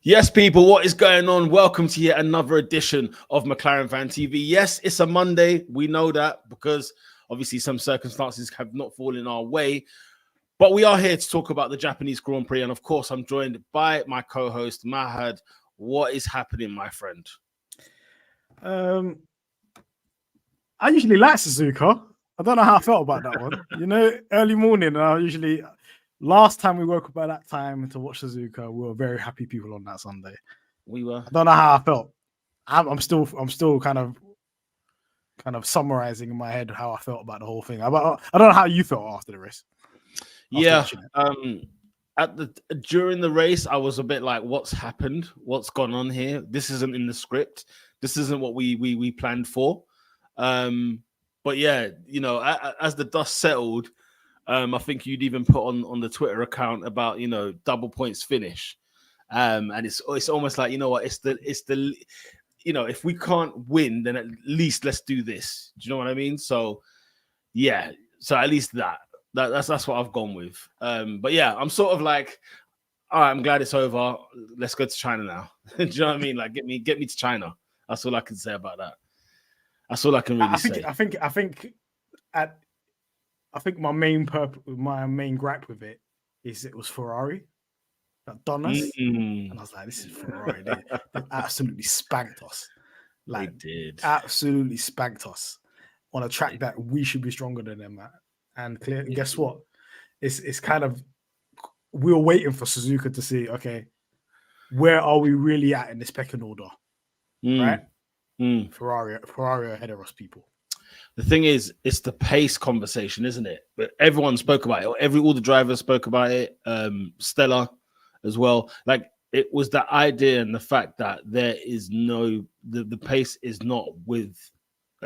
Yes, people, what is going on? Welcome to yet another edition of McLaren Fan TV. Yes, it's a Monday. We know that because obviously some circumstances have not fallen our way. But we are here to talk about the Japanese Grand Prix. And of course, I'm joined by my co-host, Mahad. What is happening, my friend? I usually like Suzuka. I don't know how I felt about that one. You know, early morning, last time we woke up at that time to watch Suzuka, we were very happy people on that Sunday. We were. I don't know how I felt. I'm still kind of summarizing in my head how I felt about the whole thing. I don't know how you felt after the race. Yeah. During the race, I was a bit like, what's happened? What's gone on here? This isn't in the script. This isn't what we planned for. But yeah, you know, as the dust settled, I think you'd even put on the Twitter account about, you know, double points finish. And it's almost like, you know what, it's the you know, if we can't win, then at least let's do this. Do you know what I mean? So yeah, so at least that's what I've gone with. But yeah, I'm sort of like, all right, I'm glad it's over. Let's go to China now. Do you know what I mean? Like get me to China. That's all I can say about that. That's all I can really say. I think my main gripe with it is it was Ferrari that done us, and I was like, "This is Ferrari. They absolutely spanked us. Like, they did absolutely spanked us on a track that we should be stronger than them at." And guess what? It's kind of we were waiting for Suzuka to see, okay, where are we really at in this pecking order, right? Ferrari ahead of us, people. The thing is, it's the pace conversation, isn't it? But everyone spoke about it. All the drivers spoke about it. Stella as well. Like, it was the idea and the fact that there is no the pace is not with,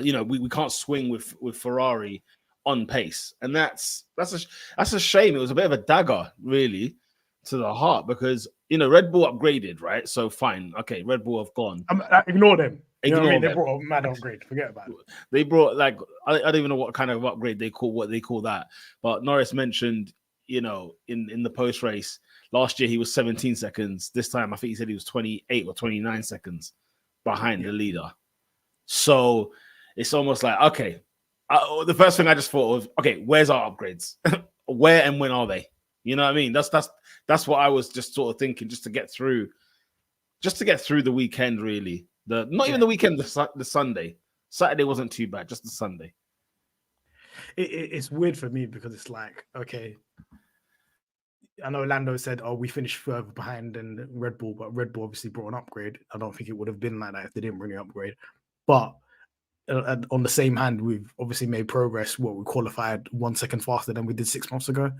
you know, we can't swing with Ferrari on pace, and that's a shame. It was a bit of a dagger, really, to the heart, because, you know, Red Bull upgraded, right? So fine, okay, Red Bull have gone. Ignore them. You know what I mean? Them. They brought a mad upgrade. Forget about it. They brought, like, I don't even know what kind of upgrade they call that. But Norris mentioned, you know, in the post race last year he was 17 seconds. This time I think he said he was 28 or 29 seconds behind the leader. So it's almost like, okay, the first thing I just thought was, okay, where's our upgrades? Where and when are they? You know what I mean? That's what I was just sort of thinking, just to get through the weekend, really. Even the weekend, the Sunday. Saturday wasn't too bad, just the Sunday. It's weird for me because it's like, okay, I know Lando said, oh, we finished further behind than Red Bull, but Red Bull obviously brought an upgrade. I don't think it would have been like that if they didn't bring an upgrade. But on the same hand, we've obviously made progress. We qualified 1 second faster than we did 6 months ago.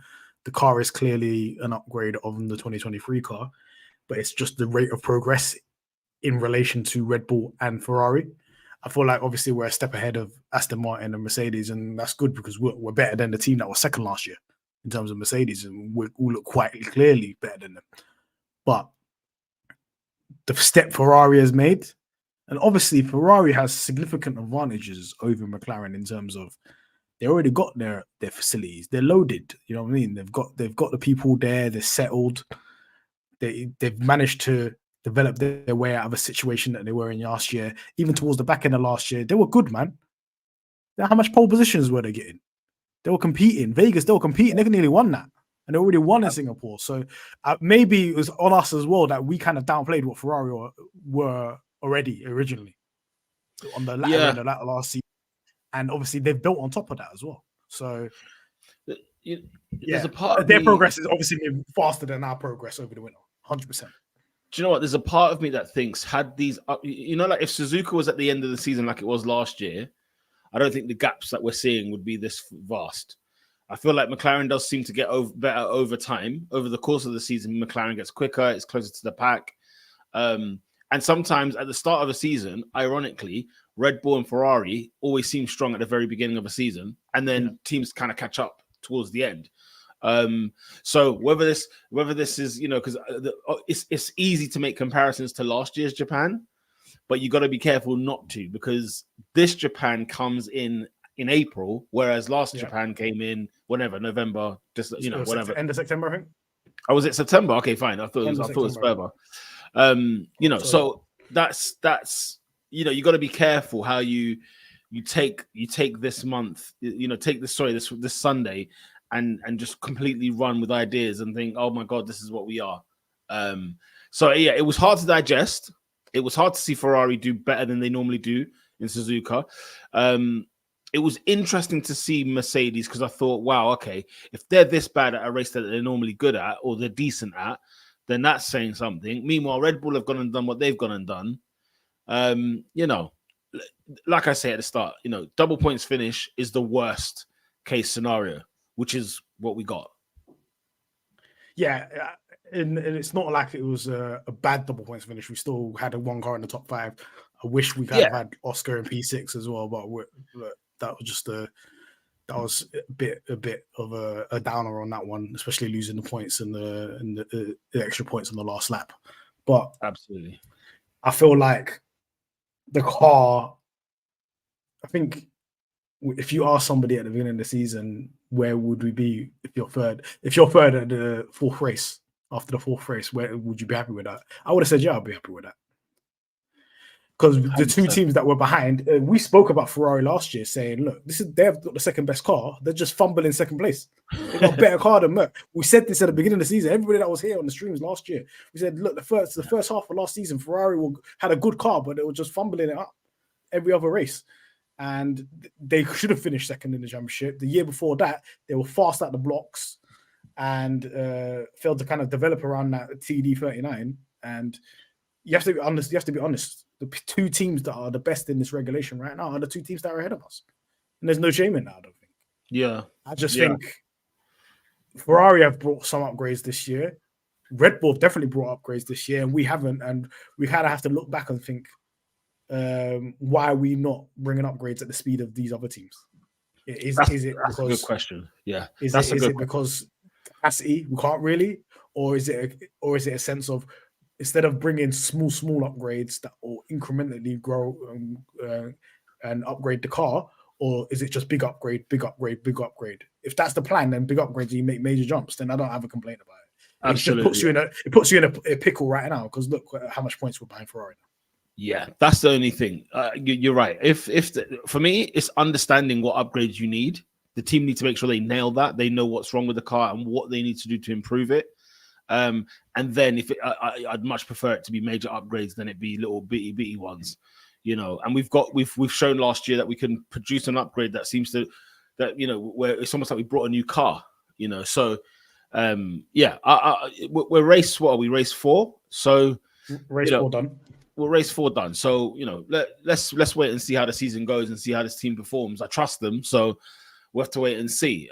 The car is clearly an upgrade of the 2023 car, but it's just the rate of progress in relation to Red Bull and Ferrari. I feel like obviously we're a step ahead of Aston Martin and Mercedes, and that's good because we're better than the team that was second last year in terms of Mercedes, and we look quite clearly better than them. But the step Ferrari has made, and obviously Ferrari has significant advantages over McLaren in terms of they already got their facilities. They're loaded. You know what I mean? They've got the people there. They're settled. They've managed to develop their way out of a situation that they were in last year. Even towards the back end of last year, they were good, man. How much pole positions were they getting? They were competing. Vegas, they were competing. They nearly won that. And they already won in Singapore. So maybe it was on us as well that we kind of downplayed what Ferrari were originally on the latter end of that last season. And obviously they've built on top of that as well. So there's a part of their progress is obviously been faster than our progress over the winter. 100%. Do you know what? There's a part of me that thinks had these, you know, like if Suzuka was at the end of the season like it was last year, I don't think the gaps that we're seeing would be this vast. I feel like McLaren does seem to get better over time. Over the course of the season, McLaren gets quicker, it's closer to the pack. And sometimes at the start of a season, ironically, Red Bull and Ferrari always seem strong at the very beginning of a season, and then teams kind of catch up towards the end. So whether this is, you know, because it's easy to make comparisons to last year's Japan, but you got to be careful not to, because this Japan comes in April, whereas last Japan came in November, just, you know, whatever, end of September, I think. Oh, was it September? Okay, fine. I thought it was further. So that's you got to be careful how you take this month, take this Sunday and just completely run with ideas and think, oh my God, this is what we are. So yeah, it was hard to digest. It was hard to see Ferrari do better than they normally do in Suzuka. It was interesting to see Mercedes because I thought, wow, okay, if they're this bad at a race that they're normally good at or they're decent at, then that's saying something. Meanwhile, Red Bull have gone and done what they've gone and done. Like I say at the start, double points finish is the worst case scenario, which is what we got. Yeah, and it's not like it was a bad double points finish. We still had a one car in the top 5. I wish we kind of had Oscar and P6 as well, but that was just a bit of a downer on that one, especially losing the points and the extra points on the last lap. But absolutely, I feel like the car. I think if you ask somebody at the beginning of the season, where would we be if you're third? If you're third at the 4th race, after the 4th race, where would you be happy with that? I would have said, yeah, I'll be happy with that. Because the 2 teams that were behind, we spoke about Ferrari last year, saying, look, they have got the second best car. They're just fumbling second place. They got a better car than Merc. We said this at the beginning of the season. Everybody that was here on the streams last year, we said, look, the first half of last season, Ferrari had a good car, but they were just fumbling it up every other race. And they should have finished second in the championship. The year before that, they were fast at the blocks and failed to kind of develop around that TD39. And you have to be honest. The 2 teams that are the best in this regulation right now are the 2 teams that are ahead of us. And there's no shame in that, I don't think. Yeah. I just think Ferrari have brought some upgrades this year. Red Bull definitely brought upgrades this year, and we haven't. And we kind of have to look back and think, why are we not bringing upgrades at the speed of these other teams? Is it because, that's a good question? Yeah. Is it because capacity we can't really, or is it a sense of instead of bringing small upgrades that will incrementally grow and upgrade the car, or is it just big upgrade? If that's the plan, then big upgrades, you make major jumps, then I don't have a complaint about it. Absolutely. It puts you in a pickle right now because look how much points we're behind Ferrari now. Yeah, that's the only thing. You're right. For me, it's understanding what upgrades you need. The team need to make sure they nail that. They know what's wrong with the car and what they need to do to improve it. And then I'd much prefer it to be major upgrades than it be little bitty ones, And we've shown last year that we can produce an upgrade that seems to where it's almost like we brought a new car, So we're race. What are we? Race 4. So race 4 done. We're race 4 done. So let's wait and see how the season goes and see how this team performs. I trust them, so we'll have to wait and see.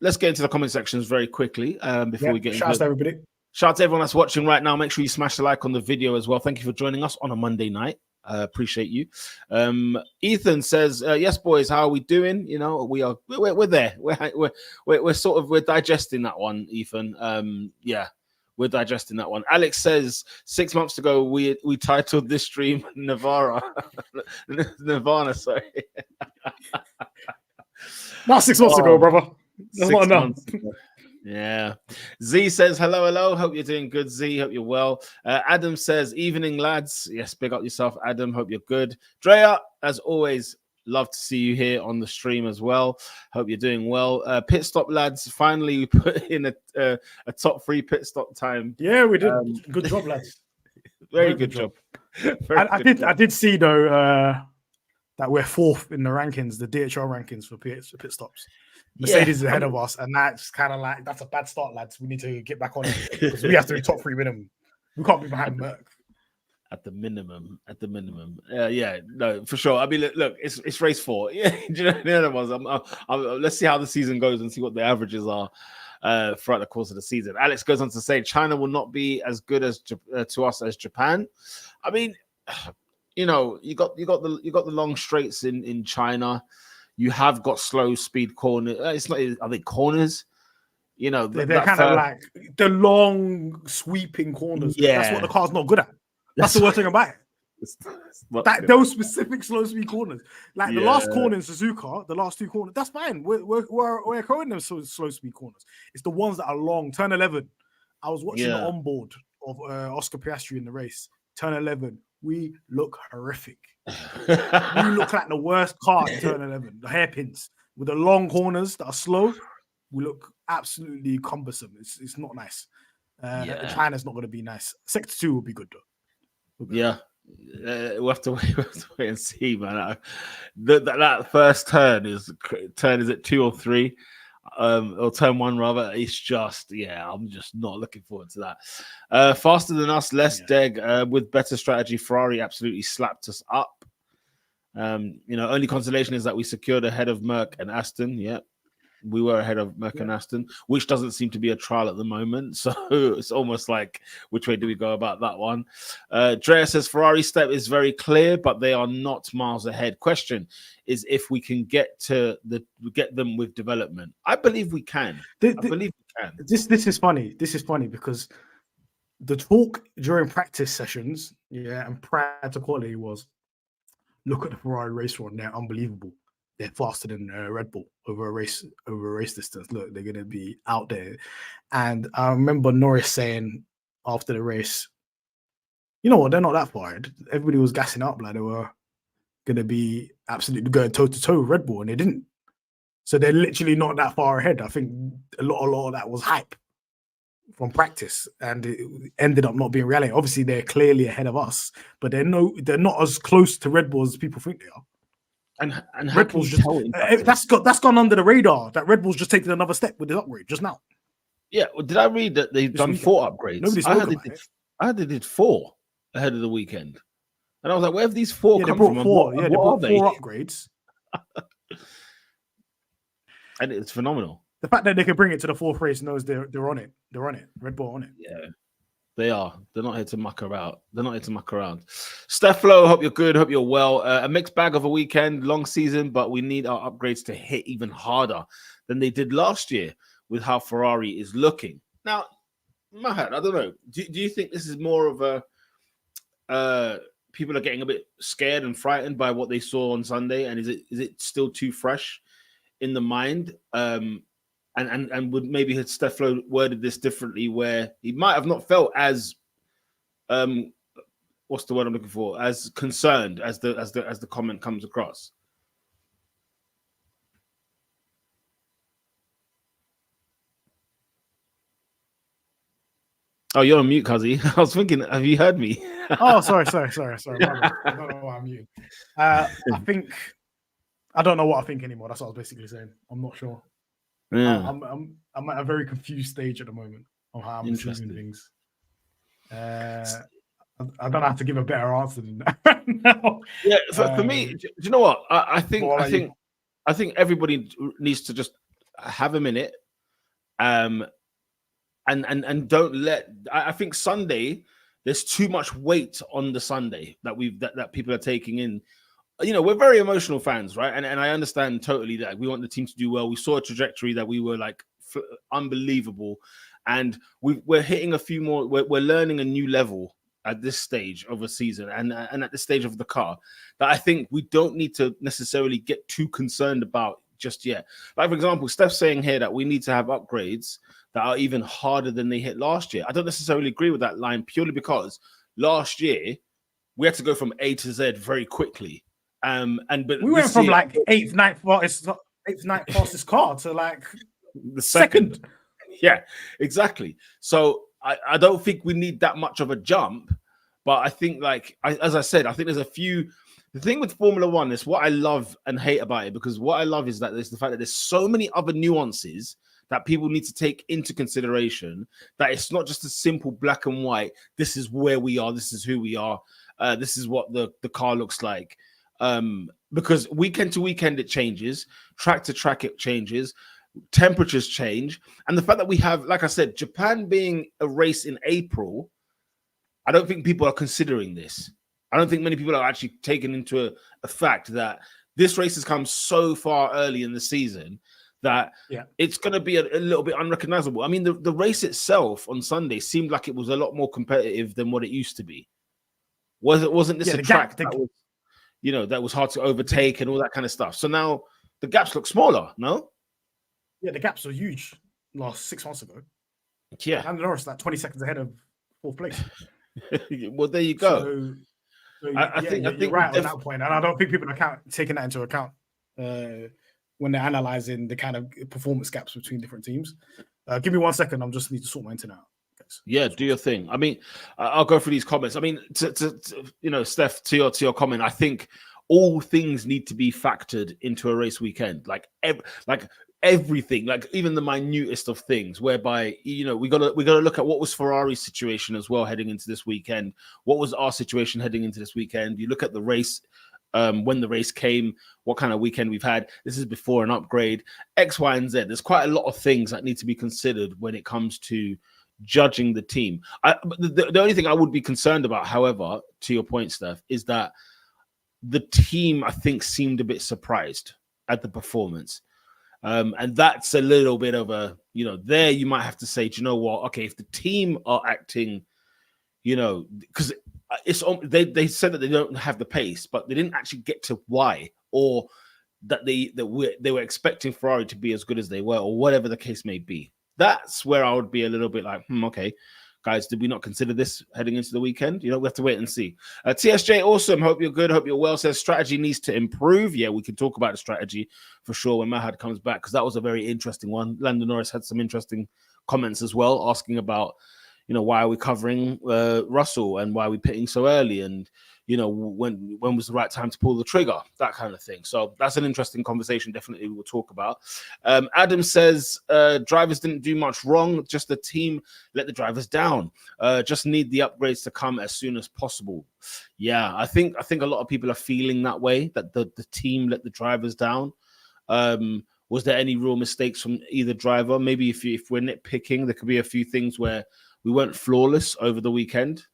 Let's get into the comment sections very quickly before we get into shout out to everybody. Shout out to everyone that's watching right now. Make sure you smash the like on the video as well. Thank you for joining us on a Monday night. Appreciate you. Ethan says, yes, boys, how are we doing? We're there. We're digesting that one, Ethan. We're digesting that one. Alex says 6 months ago we titled this stream Nirvana, sorry. Not 6 months ago, brother. That's not enough. Yeah. Z says hello. Hope you're doing good, Z. Hope you're well. Adam says evening, lads. Yes, big up yourself, Adam. Hope you're good. Drea, as always, love to see you here on the stream as well. Hope you're doing well. Pit stop, lads. Finally, we put in a top 3 pit stop time. Yeah, we did. Good job, lads. Very good job. I did see though that we're 4th in the rankings, the DHL rankings for pit stops. Mercedes is ahead of us, and that's kind of like that's a bad start, lads. We need to get back on it because we have to be top 3 minimum. We can't be behind Merc. At the minimum. No, for sure. I mean, look, it's race 4. Yeah, do you know the other ones? Let's see how the season goes and see what the averages are throughout the course of the season. Alex goes on to say China will not be as good as to us as Japan. I mean, you got the long straights in China. You have got slow speed corners. It's not. Are they corners? They're kind of like the long sweeping corners. Yeah, that's what the car's not good at. That's the worst thing about it. Those specific slow speed corners, like the last corner in Suzuka, the last 2 corners, that's fine. We're calling them slow speed corners. It's the ones that are long. Turn 11. I was watching the onboard of Oscar Piastri in the race. Turn 11, we look horrific. We look like the worst car in turn 11. The hairpins with the long corners that are slow. We look absolutely cumbersome. It's not nice. China's not going to be nice. Sector 2 will be good though. Yeah. We'll have to wait and see, man. That first turn is at 2 or 3, or turn 1 rather. It's just, I'm just not looking forward to that. Faster than us, less deg, with better strategy. Ferrari absolutely slapped us up. Only consolation is that we secured ahead of Merc and Aston. Yeah, we were ahead of Merc and Aston, which doesn't seem to be a trial at the moment. So it's almost like, which way do we go about that one? Drea says Ferrari step is very clear, but they are not miles ahead. Question is if we can get them with development. I believe we can. I believe we can. This is funny. This is funny because the talk during practice sessions, and prior to quality was, look at the Ferrari race run. They're unbelievable. They're faster than Red Bull over a race distance. Look, they're going to be out there. And I remember Norris saying after the race, you know what, they're not that far ahead. Everybody was gassing up like they were going to be absolutely going toe-to-toe with Red Bull, and they didn't. So they're literally not that far ahead. I think a lot of that was hype from practice, and it ended up not being reality. Obviously, they're clearly ahead of us, but they're not as close to Red Bull as people think they are. And Red Bull's just that's gone under the radar. That Red Bull's just taken another step with the upgrade just now. Yeah, well, did I read that they've done 4 upgrades? Nobody's I heard they did 4 ahead of the weekend, and I was like, "Where have these 4 come from? 4. They brought 4 upgrades, and it's phenomenal. The fact that they can bring it to the 4th race knows they're on it. They're on it. Red Bull on it. Yeah. They are. They're not here to muck around. Steph Lowe, hope you're good. Hope you're well. A mixed bag of a weekend, long season, but we need our upgrades to hit even harder than they did last year with how Ferrari is looking. Now, Mahad, I don't know. Do you think this is more of a people are getting a bit scared and frightened by what they saw on Sunday, and is it still too fresh in the mind? And would maybe had Steph Lowe worded this differently, where he might have not felt as what's the word I'm looking for, as concerned as the comment comes across. Oh, you're on mute, Cuzzy. I was thinking, have you heard me? Oh, sorry. I don't know why I'm mute. I don't know what I think anymore. That's what I was basically saying. I'm not sure. Yeah. I'm at a very confused stage at the moment on how I'm receiving things. I don't have to give a better answer than that now. Yeah, for me, do you know what? I think everybody needs to just have a minute, and don't let. I think Sunday, there's too much weight on the Sunday that people are taking in. We're very emotional fans, right? And I understand totally that we want the team to do well. We saw a trajectory that we were like unbelievable, and we're hitting a few more. We're learning a new level at this stage of a season, and at this stage of the car, that I think we don't need to necessarily get too concerned about just yet. Like, for example, Steph's saying here that we need to have upgrades that are even harder than they hit last year. I don't necessarily agree with that line, purely because last year we had to go from A to Z very quickly. But we went from like 8th, 9th fastest car to like the second. Yeah, exactly. So I don't think we need that much of a jump, but I think, as I said, I think there's a few. The thing with Formula One is what I love and hate about it, because what I love is that there's the fact that there's so many other nuances that people need to take into consideration, that it's not just a simple black and white. This is where we are. This is who we are. This is what the car looks like. Because weekend to weekend it changes, track to track it changes, temperatures change, and the fact that we have, like I said, Japan being a race in April, I don't think people are considering this. I don't think many people are actually taking into a fact that this race has come so far early in the season that it's going to be a little bit unrecognizable. I mean, the race itself on Sunday seemed like it was a lot more competitive than what it used to be. Wasn't this a track that was, that was hard to overtake and all that kind of stuff? So now the gaps look smaller, no? Yeah, the gaps are huge. Last 6 months ago. Yeah. And Norris like 20 seconds ahead of fourth place. Well, there you go. So I yeah, think you're right on that point, and I don't think people are taking that into account when they're analyzing the kind of performance gaps between different teams. Give me 1 second. I'm just need to sort my internet out. Yeah, do your thing. I mean, I'll go through these comments. I mean, to you know, Steph, to your comment, I think all things need to be factored into a race weekend, like everything, like even the minutest of things. Whereby, you know, we gotta look at what was Ferrari's situation as well heading into this weekend. What was our situation heading into this weekend? You look at the race. When the race came, what kind of weekend we've had. This is before an upgrade, X, Y, and Z. There's quite a lot of things that need to be considered when it comes to judging the team. The only thing I would be concerned about, however, to your point, Steph, is that the team, I think, seemed a bit surprised at the performance. And that's a little bit of a, you know, there you might have to say, do you know what? Okay, if the team are acting, you know, because they said that they don't have the pace, but they didn't actually get to why, or that they were expecting Ferrari to be as good as they were, or whatever the case may be. That's where I would be a little bit like, okay, guys, did we not consider this heading into the weekend? You know, we have to wait and see. TSJ, awesome. Hope you're good. Hope you're well. Says strategy needs to improve. Yeah, we can talk about the strategy for sure when Mahad comes back, because that was a very interesting one. Lando Norris had some interesting comments as well, asking about, you know, why are we covering Russell and why are we pitting so early, and you know, when was the right time to pull the trigger, that kind of thing. So that's an interesting conversation. Definitely we will talk about. Adam says drivers didn't do much wrong, just the team let the drivers down. Just need the upgrades to come as soon as possible. Yeah, I think a lot of people are feeling that way, that the team let the drivers down. Was there any real mistakes from either driver? Maybe if we're nitpicking, there could be a few things where we weren't flawless over the weekend.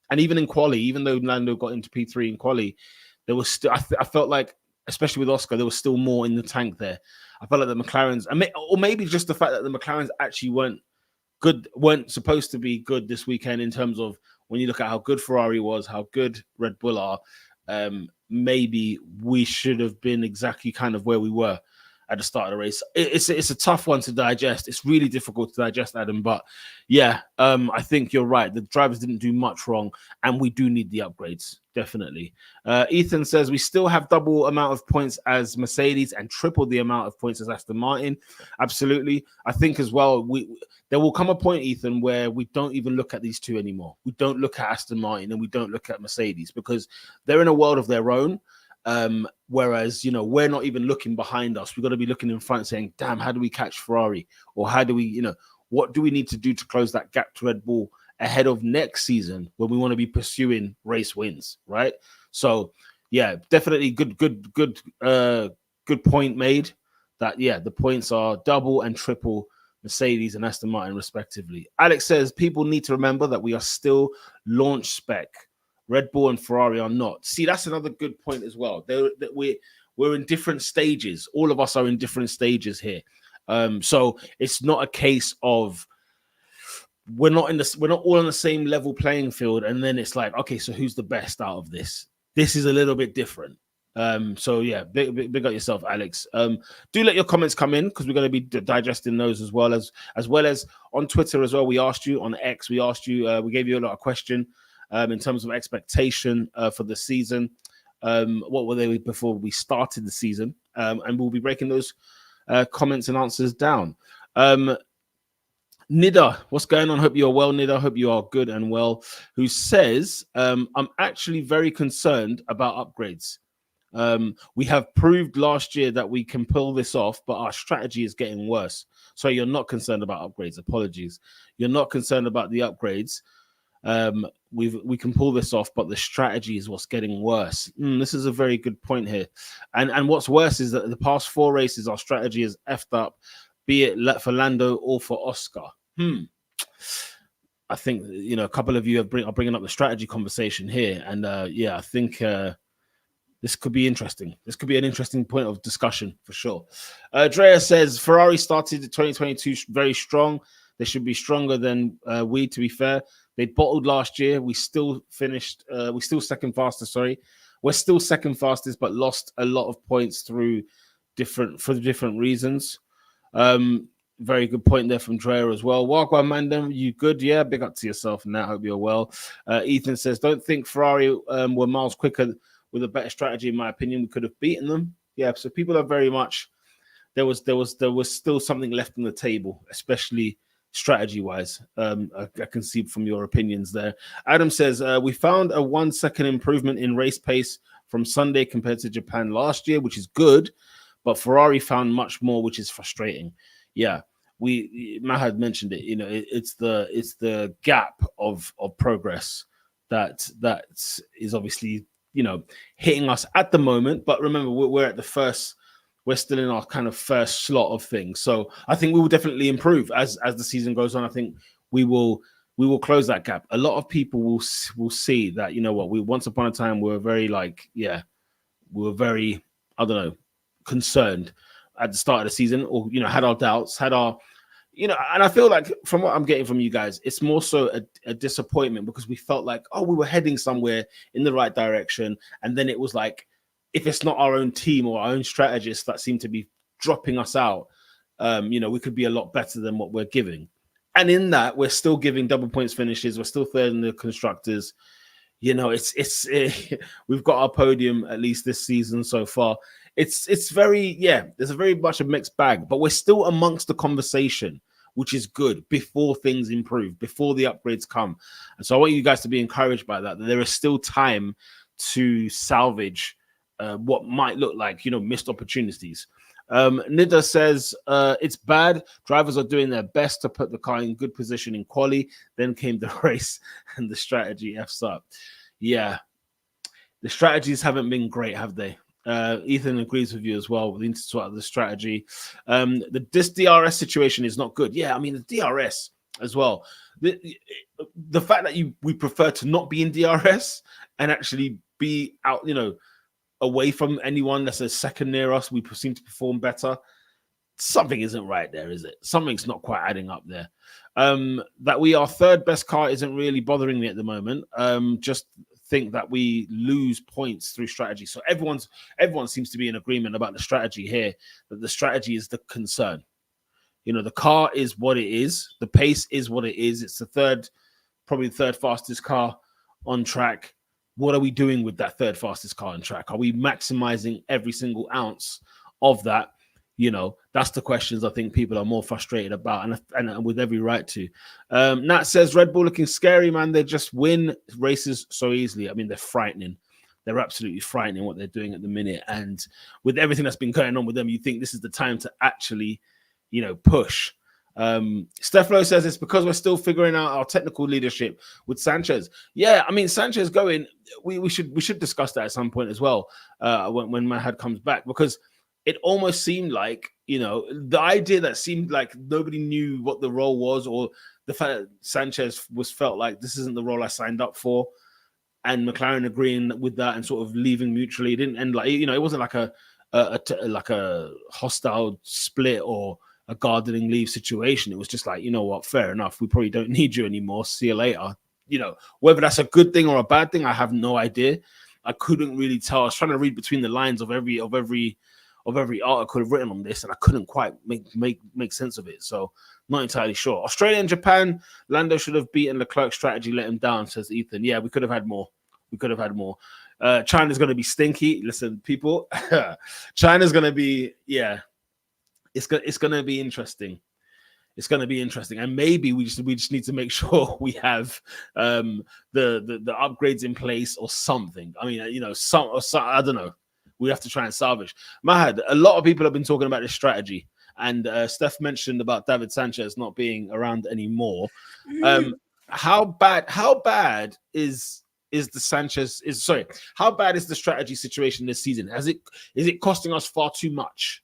And even in quali, even though Lando got into P3 in quali, there was still, I felt like, especially with Oscar, there was still more in the tank there. I felt like the McLarens, or maybe just the fact that the McLarens actually weren't supposed to be good this weekend, in terms of when you look at how good Ferrari was, how good Red Bull are. Maybe we should have been exactly kind of where we were at the start of the race. It's a tough one to digest. It's really difficult to digest, Adam. But yeah, I think you're right. The drivers didn't do much wrong, and we do need the upgrades, definitely. Ethan says we still have double amount of points as Mercedes and triple the amount of points as Aston Martin. Absolutely. I think as well, there will come a point, Ethan, where we don't even look at these two anymore. We don't look at Aston Martin and we don't look at Mercedes, because they're in a world of their own. Whereas, you know, we're not even looking behind us. We've got to be looking in front, saying, damn, how do we catch Ferrari? Or how do we, you know, what do we need to do to close that gap to Red Bull ahead of next season, when we want to be pursuing race wins, right? So yeah, definitely good point made, that yeah, the points are double and triple Mercedes and Aston Martin respectively. Alex says people need to remember that we are still launch spec. Red Bull and Ferrari are not. See, that's another good point as well. We're in different stages. All of us are in different stages here. So it's not a case of we're not all on the same level playing field, and then it's like, okay, so who's the best out of this? This is a little bit different. So yeah, big up yourself, Alex. Do let your comments come in, because we're going to be digesting those as well as on Twitter as well. We asked you on X. We gave you a lot of question. In terms of expectation for the season, what were they before we started the season? And we'll be breaking those comments and answers down. Nida, what's going on? Hope you're well, Nida. Hope you are good and well. Who says, I'm actually very concerned about upgrades. We have proved last year that we can pull this off, but our strategy is getting worse. So you're not concerned about upgrades. Apologies. You're not concerned about the upgrades. We can pull this off, but the strategy is what's getting worse. This is a very good point here. And what's worse is that the past 4 races, our strategy is effed up, be it for Lando or for Oscar. I think, you know, a couple of you are bringing up the strategy conversation here. And yeah, I think this could be interesting. This could be an interesting point of discussion for sure. Drea says Ferrari started 2022 very strong. They should be stronger than we, to be fair. They bottled last year. We still finished. We're still second fastest. Sorry, we're still second fastest, but lost a lot of points through different reasons. Very good point there from Drea as well. Wagwan Mandem, you good? Yeah, big up to yourself and that. Hope you're well. Ethan says, don't think Ferrari were miles quicker with a better strategy. In my opinion, we could have beaten them. Yeah, so people are very much there was still something left on the table, especially strategy wise. I can see from your opinions there. Adam says we found a 1 second improvement in race pace from Sunday compared to Japan last year, which is good, but Ferrari found much more, which is frustrating. Yeah, Mahad mentioned it. You know, it's the gap of progress that is obviously, you know, hitting us at the moment. But remember, we're at the first. We're still in our kind of first slot of things. So I think we will definitely improve as the season goes on. I think we will close that gap. A lot of people will see that, you know what, we once upon a time we were very very, I don't know, concerned at the start of the season, or, you know, had our doubts, had our, you know, and I feel like from what I'm getting from you guys, it's more so a disappointment because we felt like, oh, we were heading somewhere in the right direction. And then it was like, if it's not our own team or our own strategists that seem to be dropping us out, you know, we could be a lot better than what we're giving. And in that, we're still giving double points finishes. We're still third in the constructors. You know, we've got our podium at least this season so far. It's very, there's a very much a mixed bag, but we're still amongst the conversation, which is good before things improve, before the upgrades come. And so I want you guys to be encouraged by that there is still time to salvage what might look like, you know, missed opportunities. Nida says it's bad. Drivers are doing their best to put the car in good position in quali. Then came the race and the strategy F's up. Yeah, the strategies haven't been great, have they? Ethan agrees with you as well. We need to sort out the strategy. This DRS situation is not good. Yeah, I mean, the DRS as well. The fact that we prefer to not be in DRS and actually be out, you know, away from anyone that's a second near us, we seem to perform better. Something isn't right there, is it? Something's not quite adding up there. That we are third best car isn't really bothering me at the moment. Just think that we lose points through strategy. So everyone seems to be in agreement about the strategy here, that the strategy is the concern. You know, the car is what it is. The pace is what it is. It's probably the third fastest car on track. What are we doing with that third fastest car on track? Are we maximizing every single ounce of that? You know, that's the questions I think people are more frustrated about, and with every right to. Nat says, Red Bull looking scary, man. They just win races so easily. I mean, they're frightening. They're absolutely frightening what they're doing at the minute. And with everything that's been going on with them, you think this is the time to actually, you know, push. Steflo says it's because we're still figuring out our technical leadership with Sanchez. Yeah, I mean, Sanchez going, we should discuss that at some point as well, when Mahad comes back, because it almost seemed like, you know, the idea that seemed like nobody knew what the role was, or the fact that Sanchez felt like this isn't the role I signed up for, and McLaren agreeing with that and sort of leaving mutually. It didn't end like, you know, it wasn't like a hostile split or a gardening leave situation. It was just like, you know what, fair enough. We probably don't need you anymore. See you later. You know, whether that's a good thing or a bad thing, I have no idea. I couldn't really tell. I was trying to read between the lines of every article I've written on this, and I couldn't quite make sense of it. So not entirely sure. Australia and Japan, Lando should have beaten Leclerc's strategy, let him down, says Ethan. Yeah, we could have had more. China's going to be stinky. Listen, people, China's going to be, it's going to be interesting. It's going to be interesting, and maybe we just need to make sure we have the upgrades in place or something. I mean, you know, some I don't know. We have to try and salvage. Mahad, a lot of people have been talking about this strategy, and Steph mentioned about David Sanchez not being around anymore. How bad is the Sanchez? How bad is the strategy situation this season? Is it costing us far too much?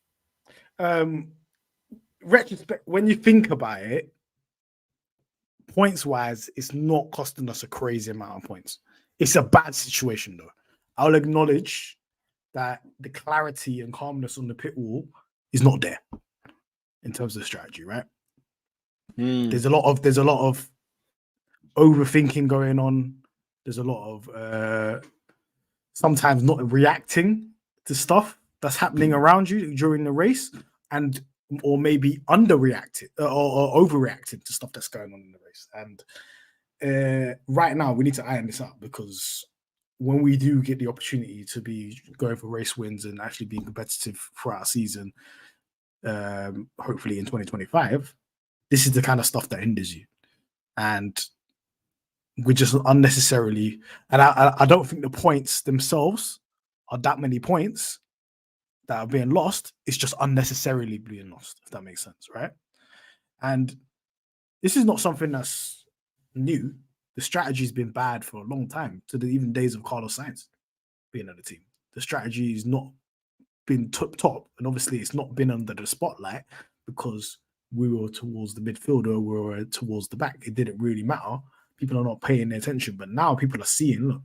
Retrospect, when you think about it, points wise, it's not costing us a crazy amount of points. It's a bad situation though. I'll acknowledge that the clarity and calmness on the pit wall is not there in terms of strategy, right? There's a lot of overthinking going on. There's a lot of sometimes not reacting to stuff that's happening around you during the race. And or maybe underreacted or overreacted to stuff that's going on in the race. And right now, we need to iron this out, because when we do get the opportunity to be going for race wins and actually being competitive throughout our season, hopefully in 2025, this is the kind of stuff that hinders you. And we just unnecessarily, and I don't think the points themselves are that many points that are being lost. It's just unnecessarily being lost, if that makes sense, right? And this is not something that's new. The strategy's been bad for a long time, to the even days of Carlos Sainz being on the team. The strategy has not been top, and obviously it's not been under the spotlight because we were towards the midfield or we were towards the back. It didn't really matter. People are not paying their attention, but now people are seeing, look,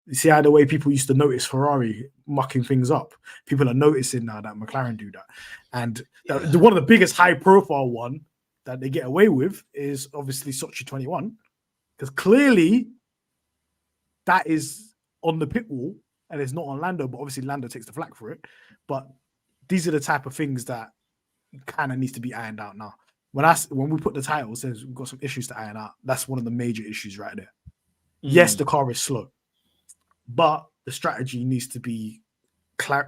you see how the way people used to notice Ferrari mucking things up? People are noticing now that McLaren do that. And one of the biggest high-profile one that they get away with is obviously Sochi 21, because clearly that is on the pit wall and it's not on Lando, but obviously Lando takes the flak for it. But these are the type of things that kind of needs to be ironed out now. When we put the title, it says we've got some issues to iron out. That's one of the major issues right there. Yes, the car is slow, but the strategy needs to be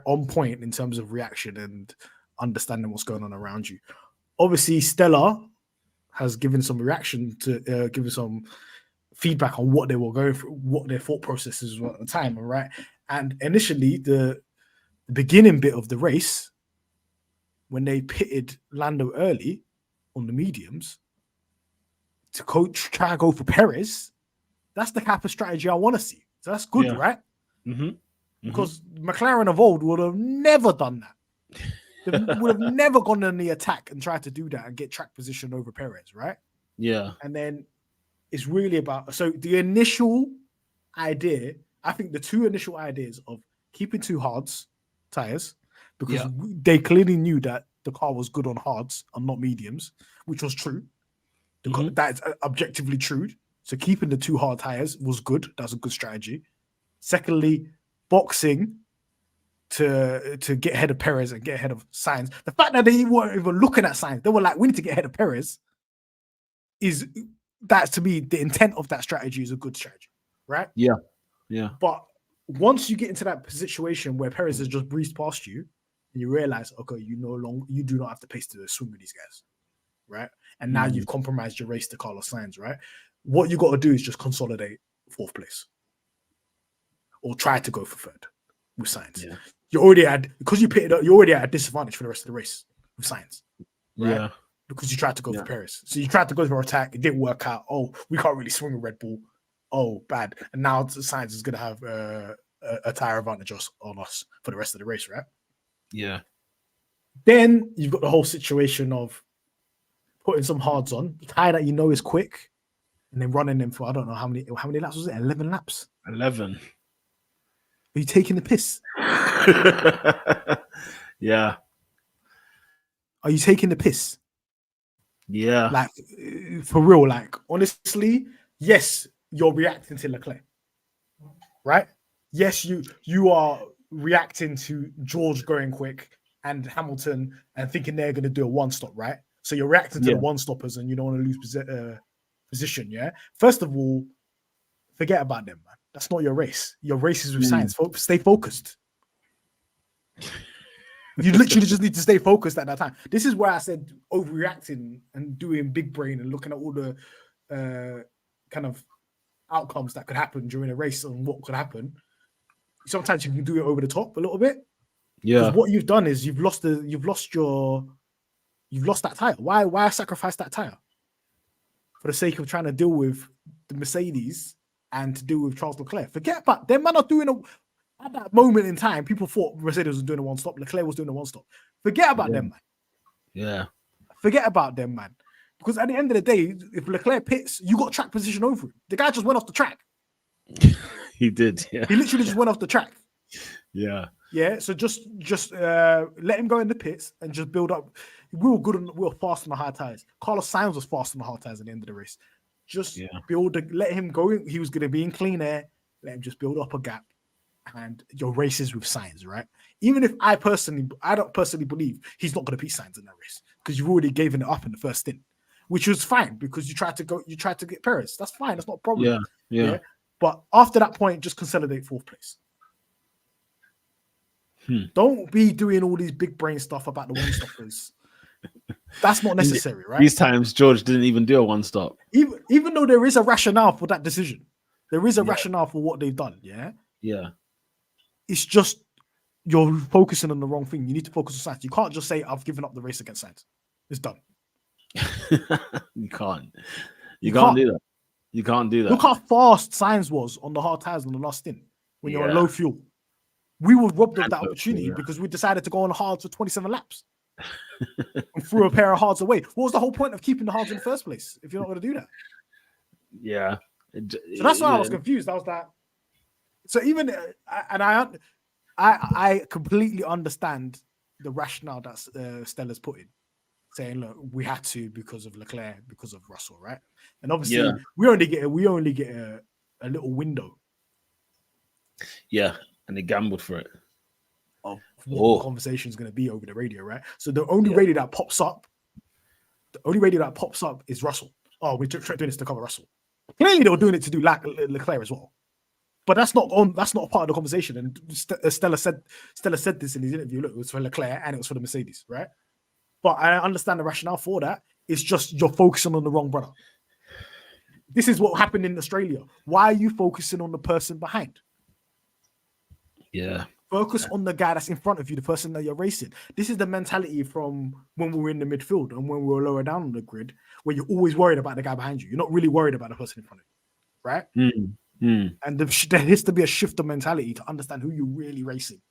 on point in terms of reaction and understanding what's going on around you. Obviously, Stella has given some reaction to given some feedback on what they were going through, what their thought processes were at the time, right? And initially, the beginning bit of the race, when they pitted Lando early on the mediums to try to go for Perez, that's the type of strategy I want to see. So that's good, right? Because McLaren of old would have never done that. They would have never gone on the attack and tried to do that and get track position over Perez, right? Yeah. And then it's really about, so the initial idea, I think the two initial ideas of keeping two hards tires, because they clearly knew that the car was good on hards and not mediums, which was true. That's objectively true. So keeping the two hard tires was good. That's a good strategy. Secondly, boxing to get ahead of Perez and get ahead of Sainz. The fact that they weren't even looking at Sainz, they were like, we need to get ahead of Perez, that's to me, the intent of that strategy is a good strategy, right? Yeah. Yeah. But once you get into that situation where Perez has just breezed past you and you realize, okay, you do not have the pace to swim with these guys, right? And now you've compromised your race to Carlos Sainz, right? What you got to do is just consolidate fourth place or try to go for third with Sainz. Yeah. You're already because you pitted up, you're already at a disadvantage for the rest of the race with Sainz, right? Yeah. Because you tried to go for Perez. So you tried to go for attack. It didn't work out. Oh, we can't really swing a Red Bull. Oh, bad. And now Sainz is going to have a tire advantage on us for the rest of the race, right? Yeah. Then you've got the whole situation of putting some hards on, the tire that you know is quick, and then running them for, I don't know how many laps was it? 11 laps? 11. Are you taking the piss? Yeah. Are you taking the piss? Yeah. Like, for real, like, honestly, yes, you're reacting to Leclerc, right? Yes, you are reacting to George going quick and Hamilton and thinking they're going to do a one-stop, right? So you're reacting to the one-stoppers and you don't want to lose position, yeah? First of all, forget about them, man. That's not your race. Your race is with Sainz. Stay focused. You literally just need to stay focused at that time. This is where I said overreacting and doing big brain and looking at all the kind of outcomes that could happen during a race and what could happen. Sometimes you can do it over the top a little bit. Yeah. Because what you've done is you've lost that tire. Why sacrifice that tire? For the sake of trying to deal with the Mercedes and to deal with Charles Leclerc. Forget about them. Man, not doing at that moment in time, people thought Mercedes was doing a one-stop. Leclerc was doing a one-stop. Forget about them, man. Yeah. Forget about them, man. Because at the end of the day, if Leclerc pits, you got track position over him. The guy just went off the track. He did, yeah. He literally just went off the track. Yeah. Yeah, so just let him go in the pits and just build up. We were fast on the hard tires. Carlos Sainz was fast on the hard tires at the end of the race. Let him go. He was going to be in clean air. Let him just build up a gap and your races with Sainz, right? Even if I don't personally believe he's not going to beat Sainz in that race because you've already given it up in the first stint, which was fine because you tried to get Perez. That's fine. That's not a problem. Yeah. But after that point, just consolidate fourth place. Don't be doing all these big brain stuff about the one stoppers. That's not necessary, right? These times, George didn't even do a one stop. Even though there is a rationale for that decision, there is a rationale for what they've done. Yeah. It's just you're focusing on the wrong thing. You need to focus on Sainz. You can't just say I've given up the race against Sainz. It's done. You can't. You can't do that. You can't do that. Look how fast Sainz was on the hard tires on the last stint when you're on low fuel. We were robbed of that opportunity because we decided to go on hards for 27 laps and threw a pair of hards away. What was the whole point of keeping the hards in the first place if you're not going to do that? Yeah. So that's why I was confused. I was like, so even I completely understand the rationale that Stella's put in, saying, look, we had to because of Leclerc, because of Russell, right? And obviously we only get a little window. Yeah. And they gambled for it. Of what the conversation is going to be over the radio, right? So the only radio that pops up is Russell. Oh, we're doing this to cover Russell. Clearly, they were doing it to do Leclerc as well, but that's not a part of the conversation. And Stella said this in his interview. Look, it was for Leclerc and it was for the Mercedes, right? But I understand the rationale for that. It's just you're focusing on the wrong brother. This is what happened in Australia. Why are you focusing on the person behind? Yeah. Focus on the guy that's in front of you, the person that you're racing. This is the mentality from when we were in the midfield and when we were lower down on the grid, where you're always worried about the guy behind you. You're not really worried about the person in front of you, right? And there has to be a shift of mentality to understand who you're really racing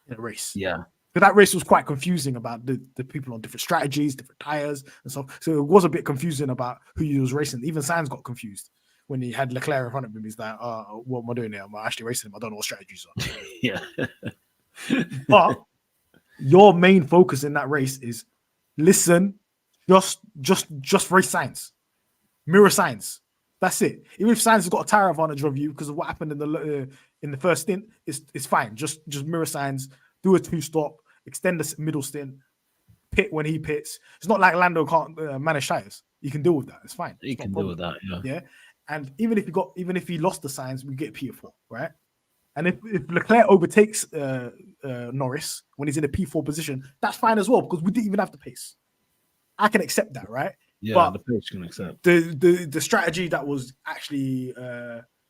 in a race. Yeah. But that race was quite confusing about the people on different strategies, different tires and stuff. So it was a bit confusing about who you was racing. Even Sainz got confused when he had Leclerc in front of him. He's like, what am I doing here? I'm actually racing him. I don't know what strategies are. Yeah. But your main focus in that race is listen, just race Sainz. Mirror Sainz. That's it. Even if Sainz has got a tire advantage of you because of what happened in the first stint, it's fine. Just mirror Sainz, do a 2-stop, extend the middle stint, pit when he pits. It's not like Lando can't manage tires. You can deal with that. It's fine. You can deal with that. Yeah. And even if he lost the Sainz, we get P4, right? And if Leclerc overtakes Norris when he's in a P4 position, that's fine as well because we didn't even have the pace. I can accept that, right? Yeah, but the pace can accept. The strategy that was actually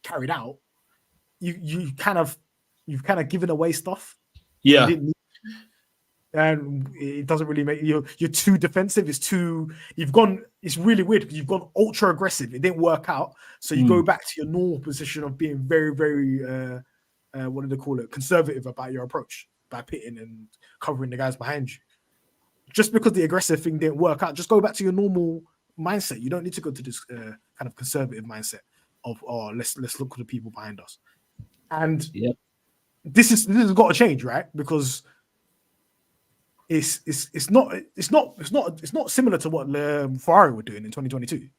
carried out, you've kind of given away stuff. Yeah. And it doesn't really make you're too defensive. It's really weird because you've gone ultra aggressive. It didn't work out. So you go back to your normal position of being very, very what do they call it? Conservative about your approach by pitting and covering the guys behind you. Just because the aggressive thing didn't work out, just go back to your normal mindset. You don't need to go to this kind of conservative mindset of let's look at the people behind us. And this has got to change, right? Because it's not similar to what Ferrari were doing in 2022.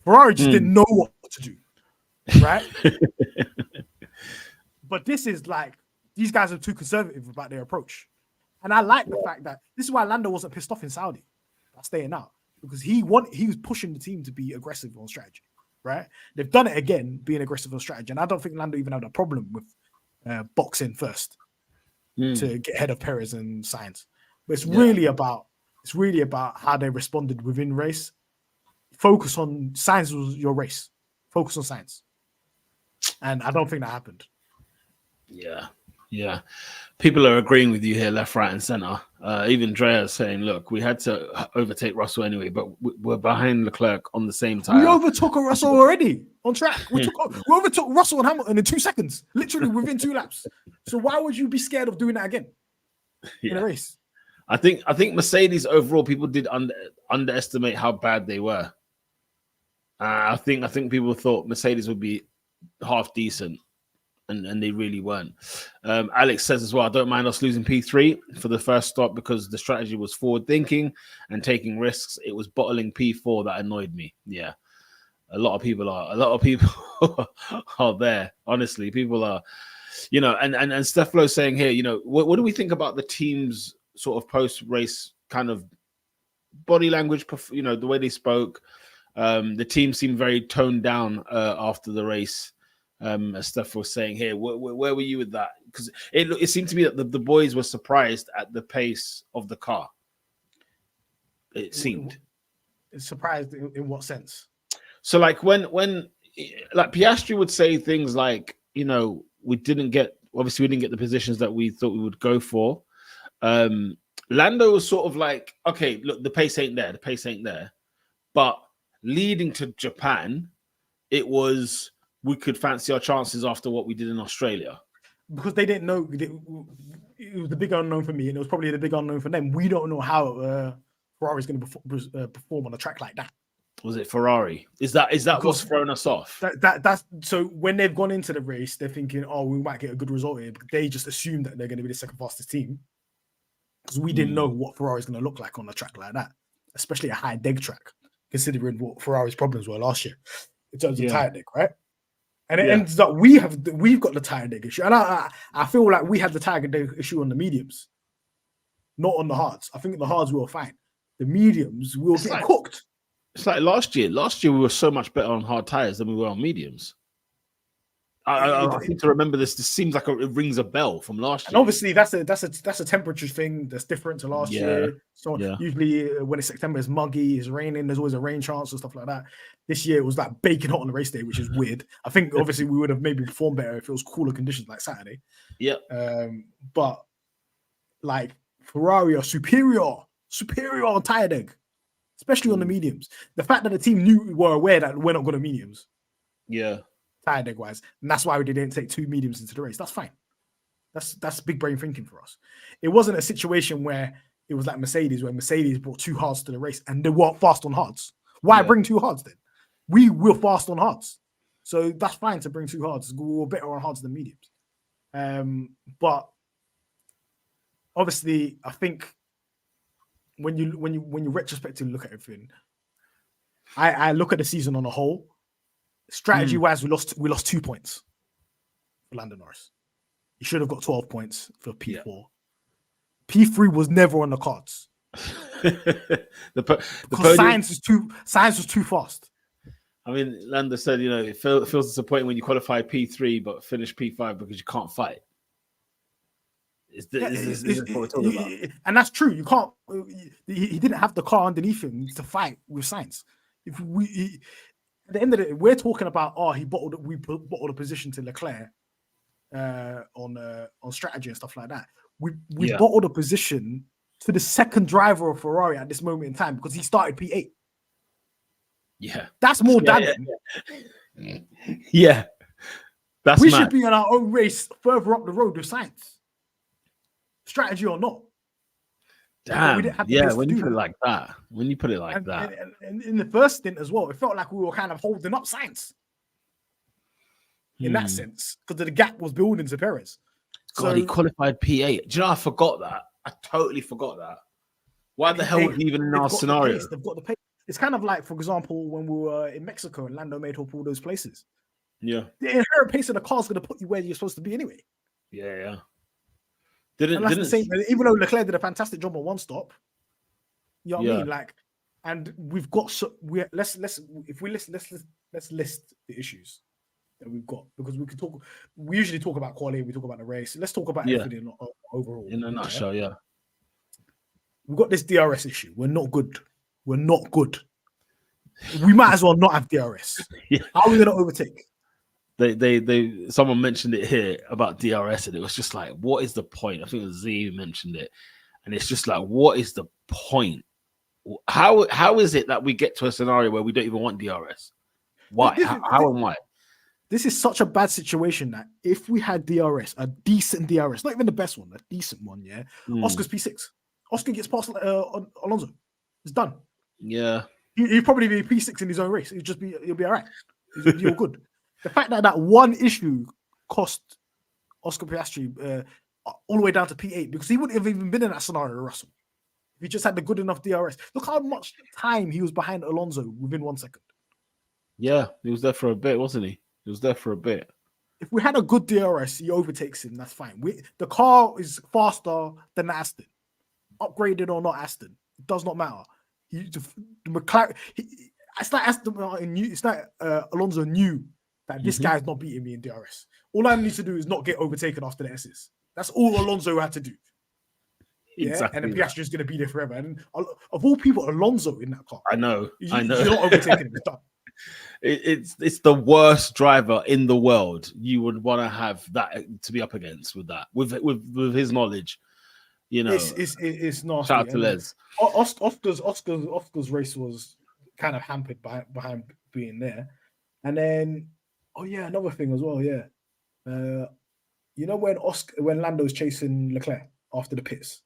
Ferrari just didn't know what to do, right? But this is like these guys are too conservative about their approach, and I like the fact that this is why Lando wasn't pissed off in Saudi. That's staying out because he was pushing the team to be aggressive on strategy, right? They've done it again, being aggressive on strategy, and I don't think Lando even had a problem with boxing first to get ahead of Perez and Sainz. But it's really about how they responded within race. Focus on Sainz was your race. Focus on Sainz, and I don't think that happened. Yeah. People are agreeing with you here, left, right, and center. Even Drea is saying, look, we had to overtake Russell anyway, but we're behind Leclerc on the same time. We overtook Russell already on track. We overtook Russell and Hamilton in 2 seconds, literally within 2 laps. So why would you be scared of doing that again in a race? I think Mercedes overall, people did underestimate how bad they were. I think people thought Mercedes would be half decent. And they really weren't. Alex says as well, I don't mind us losing P3 for the first stop because the strategy was forward thinking and taking risks. It was bottling P4 that annoyed me. Yeah. A lot of people are there. Honestly, people are. you know, and Stefano saying here, you know, what do we think about the team's sort of post-race kind of body language, you know, the way they spoke? The team seemed very toned down after the race, as Steph was saying here. Where were you with that? Because it seemed to me that the boys were surprised at the pace of the car. It seemed. Surprised in what sense? So like when like Piastri would say things like, you know, we didn't get the positions that we thought we would go for. Lando was sort of like, okay, look, the pace ain't there. But leading to Japan, it was, we could fancy our chances after what we did in Australia. Because they didn't know, it was the big unknown for me, and it was probably the big unknown for them. We don't know how Ferrari's going to perform on a track like that. Was it Ferrari? Is that what's thrown us off? That's so when they've gone into the race, they're thinking, oh, we might get a good result here. But they just assume that they're going to be the second fastest team, because we didn't know what Ferrari's going to look like on a track like that, especially a high deg track, considering what Ferrari's problems were last year in terms of tire deg, right? And it ends up we've got the tire deg issue, and I feel like we had the tire deg issue on the mediums, not on the hards. I think the hards we were fine. The mediums we were getting cooked. It's like last year. Last year we were so much better on hard tires than we were on mediums. I think to remember this. This seems like it rings a bell from last year. And obviously that's a temperature thing that's different to last year. So usually when it's September, it's muggy, it's raining. There's always a rain chance and stuff like that. This year it was like baking hot on the race day, which is weird. I think obviously we would have maybe performed better if it was cooler conditions like Saturday. Yeah. But like Ferrari are superior on tire deg, especially on the mediums. The fact that the team were aware that we're not good at mediums. Yeah. Tire deg wise, and that's why we didn't take two mediums into the race. That's fine. That's big brain thinking for us. It wasn't a situation where it was like Mercedes, where Mercedes brought two hards to the race and they weren't fast on hards. Why bring two hards then? We were fast on hards, so that's fine to bring two hards. We were better on hards than mediums. But obviously, I think when you retrospectively look at everything, I look at the season on a whole. Strategy wise, we lost 2 points for Lando Norris. He should have got 12 points for P4. Yeah. P3 was never on the cards. Because Sainz was too fast. I mean, Lando said, you know, it feels disappointing when you qualify P3 but finish P5 because you can't fight. Is what we're talking about? And that's true. You can't. He didn't have the car underneath him to fight with Sainz. At the end of the day, we're talking about we bottled a position to Leclerc on strategy and stuff like that. We bottled a position to the second driver of Ferrari at this moment in time because he started P8. Yeah, that's more damning. Yeah, we should be in our own race further up the road with Sainz, strategy or not. Damn, when you put it like that. And in the first stint as well, it felt like we were kind of holding up Sainz in that sense, because the gap was building to Perez. God, he qualified P8. Do you know, I forgot that. I totally forgot that. Why the hell was he even in our scenario? They've got the pace. It's kind of like, for example, when we were in Mexico and Lando made up all those places. Yeah. The inherent pace of the car is going to put you where you're supposed to be anyway. Yeah. The same, even though Leclerc did a fantastic job on one stop, you know what I mean? Like, and we've got let's list the issues that we've got, because we usually talk about quality, we talk about the race. Let's talk about everything overall. In a nutshell, yeah. We've got this DRS issue. We're not good. We might as well not have DRS. How are we going to overtake? Someone mentioned it here about DRS, and it was just like, what is the point? I think it was Z who mentioned it, and it's just like, what is the point? How is it that we get to a scenario where we don't even want DRS? Why? How and why? This is such a bad situation that if we had DRS, a decent DRS, not even the best one, a decent one, Oscar's P6. Oscar gets past Alonso. It's done. Yeah. He'll probably be P6 in his own race. He'll be all right. He'll be all good. The fact that one issue cost Oscar Piastri all the way down to P8, because he wouldn't have even been in that scenario, Russell, if he just had the good enough DRS. Look how much time he was behind Alonso within 1 second. Yeah, he was there for a bit, wasn't he? He was there for a bit. if we had a good DRS, he overtakes him. That's fine. The car is faster than the Aston, upgraded or not Aston. It does not matter. The McLaren. It's like Aston Martin knew. It's like Alonso knew that this guy's not beating me in DRS. All I need to do is not get overtaken after the S's. That's all Alonso had to do. Yeah, exactly. And the Piastri is going to be there forever. And of all people, Alonso in that car. I know. You're not overtaking him. It's done. It's the worst driver in the world. You would want to have that to be up against with that, with his knowledge. You know, it's nasty. Shout out to Les. Oscar's race was kind of hampered behind being there, and then another thing as well. Yeah, you know when Lando's chasing Leclerc after the pits.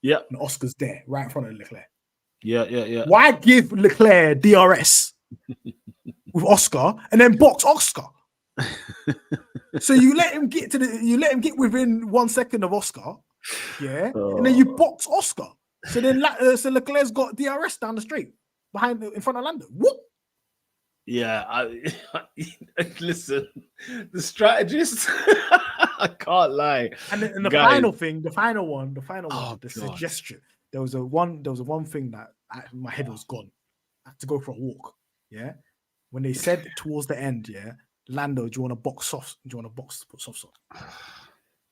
Yeah, and Oscar's there right in front of Leclerc. Yeah. Why give Leclerc DRS with Oscar and then box Oscar? So you let him get within 1 second of Oscar, and then you box Oscar. So then so Leclerc's got DRS down the straight in front of Lando. What? Yeah, listen, the strategist. I can't lie. And the final one, the suggestion. There was a one thing that my head was gone. I had to go for a walk. Yeah, when they said towards the end, Lando, do you want to box softs? Do you want to box put softs on?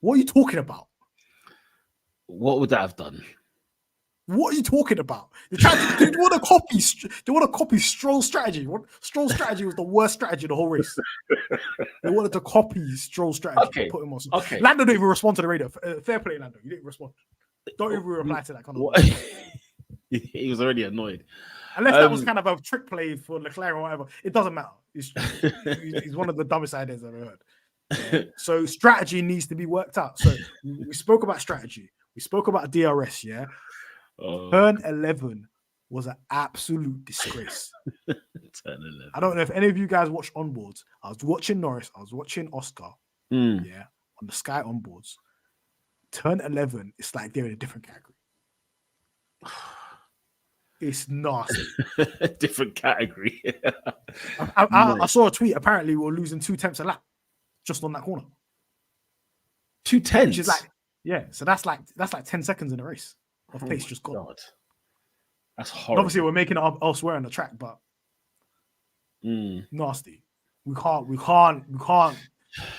What are you talking about? What would that have done? What are you talking about? They want to copy Stroll's strategy. Stroll's strategy was the worst strategy of the whole race. They wanted to copy Stroll's strategy. Okay. Put him on. Okay. Lando didn't even respond to the radio. Fair play, Lando. You didn't respond. Don't even reply to that kind of thing. He was already annoyed. Unless that was kind of a trick play for Leclerc or whatever. It doesn't matter. He's one of the dumbest ideas I've ever heard. So strategy needs to be worked out. So we spoke about strategy. We spoke about DRS, Turn 11 was an absolute disgrace. Turn 11. I don't know if any of you guys watched onboards. I was watching Norris. I was watching Oscar. On the Sky onboards. Turn 11, it's like they're in a different category. It's nasty. Different category. I saw a tweet. Apparently, we were losing 2 tenths a lap just on that corner. 2 tenths? Which is like, so that's like 10 seconds in a race. Of pace just gone. God. That's horrible. And obviously, we're making it up elsewhere on the track, but nasty. We can't.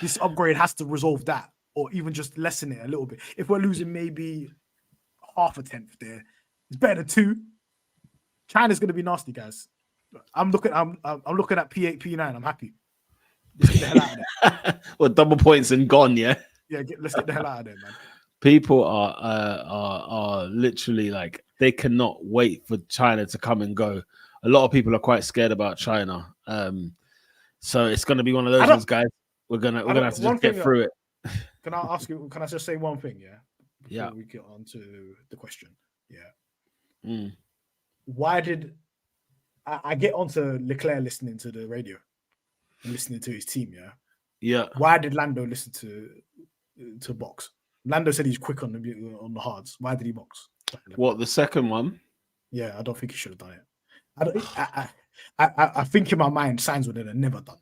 This upgrade has to resolve that, or even just lessen it a little bit. If we're losing maybe half a tenth there, it's better than 2. China's going to be nasty, guys. I'm looking at P8, P9. I'm happy. Let's get the hell out of there. Well, double points and gone, yeah. Yeah, let's get the hell out of there, man. People are literally like, they cannot wait for China to come and go. A lot of people are quite scared about China. So it's going to be one of those ones, guys. We're gonna have to just get through it. Can I ask you? Can I just say one thing? Before we get on to the question. Why did I get onto Leclerc listening to the radio and listening to his team? Why did Lando listen to box? Lando said he's quick on the hards. Why did he box? What, the second one? Yeah, I don't think he should have done it. I think in my mind, Sainz would have never done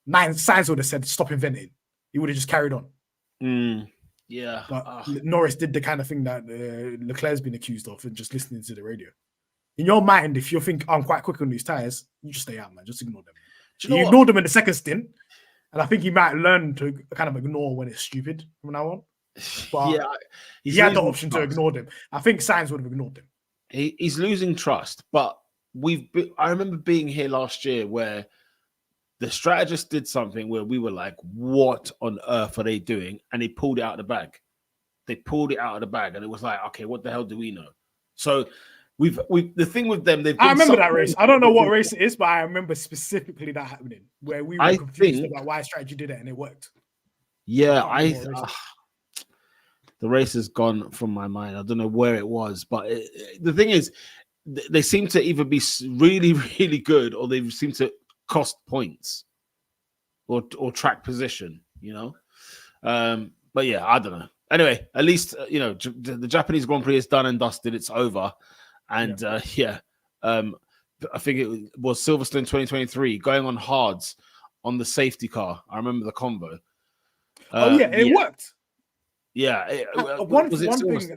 that. Sainz would have said, stop inventing. He would have just carried on. Yeah. But Norris did the kind of thing that Leclerc's been accused of, and just listening to the radio. In your mind, if you think I'm quite quick on these tires, you just stay out, man. Just ignore them. You ignored them in the second stint. And I think he might learn to kind of ignore when it's stupid from now on. But he had the option to ignore them. I think Sainz would have ignored them. He's losing trust. But I remember being here last year where the strategist did something where we were like, what on earth are they doing? And he pulled it out of the bag. They pulled it out of the bag. And it was like, okay, what the hell do we know? So the thing with them, I remember that race. I don't know what race it is, but I remember specifically that happening where we were confused about why strategy did it and it worked. Yeah, the race has gone from my mind. I don't know where it was, but the thing is, they seem to either be really, really good, or they seem to cost points or track position. But yeah, I don't know. Anyway, at least the Japanese Grand Prix is done and dusted. It's over. And I think it was Silverstone 2023 going on hards on the safety car. I remember the convo. It worked. Yeah. One was it thing. Yeah.